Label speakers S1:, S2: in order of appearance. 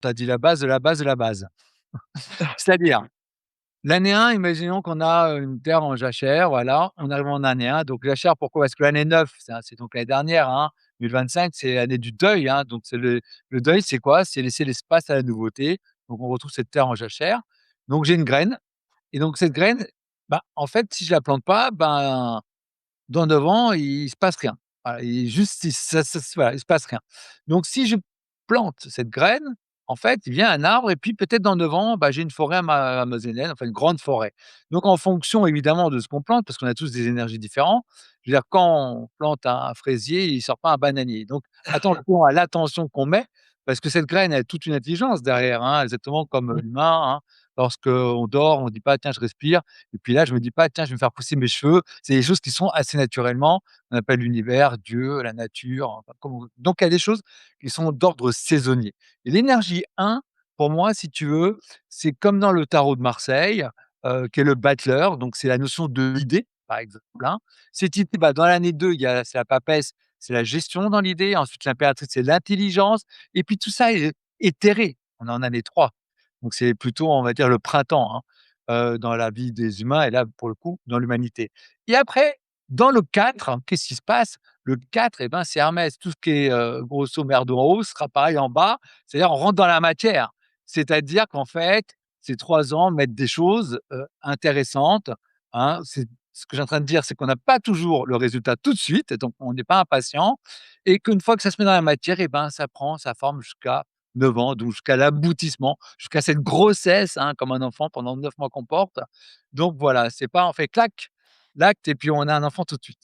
S1: Tu as dit la base de la base de la base. C'est-à-dire, l'année 1, imaginons qu'on a, une terre en jachère, voilà, on arrive en année 1, donc jachère pourquoi? Parce que l'année 9, c'est donc l'année dernière, hein, 2025, c'est l'année du deuil, hein, donc c'est le deuil, c'est quoi? C'est laisser l'espace à la nouveauté, donc on retrouve cette terre en jachère. Donc j'ai une graine et donc cette graine, bah, en fait, si je la plante pas, ben, dans 9 ans, il se passe rien. Voilà, il juste il ça voilà, il se passe rien. Donc si je plante cette graine, en fait, il vient un arbre et puis peut-être dans 9 ans, bah, j'ai une forêt amazonienne, enfin une grande forêt. Donc en fonction évidemment de ce qu'on plante, parce qu'on a tous des énergies différentes, je veux dire quand on plante un fraisier, il sort pas un bananier. Donc attention à l'attention qu'on met, parce que cette graine, elle a toute une intelligence derrière, hein, exactement comme, l'humain, hein. Lorsqu'on dort, on ne dit pas: «Tiens, je respire», et puis là, je me dis pas: «Tiens, je vais me faire pousser mes cheveux». C'est des choses qui sont assez naturellement, on appelle l'univers, Dieu, la nature, enfin comme on veut. Donc il y a des choses qui sont d'ordre saisonnier. Et l'énergie 1, pour moi, si tu veux, c'est comme dans le tarot de Marseille, qui est le battleur, donc c'est la notion de l'idée, par exemple, hein. Cette idée, bah, dans l'année 2, il y a c'est la papesse, c'est la gestion dans l'idée, ensuite l'impératrice, c'est l'intelligence et puis tout ça est éthéré. On est en année 3. Donc c'est plutôt, on va dire, le printemps, hein, dans la vie des humains et là, pour le coup, dans l'humanité. Et après, dans le 4, qu'est-ce qui se passe? Le 4, et ben, c'est Hermès. Tout ce qui est, grosso merdo en haut sera pareil en bas, c'est-à-dire on rentre dans la matière. C'est-à-dire qu'en fait, ces 3 ans mettent des choses, intéressantes, hein. C'est ce que j'ai en train de dire, c'est qu'on n'a pas toujours le résultat tout de suite, donc on n'est pas impatient et qu'une fois que ça se met dans la matière et ben, ça prend sa forme jusqu'à 9 ans, donc jusqu'à l'aboutissement, jusqu'à cette grossesse, hein, comme un enfant pendant 9 mois qu'on porte. Donc voilà, c'est pas on fait clac, l'acte et puis on a un enfant tout de suite.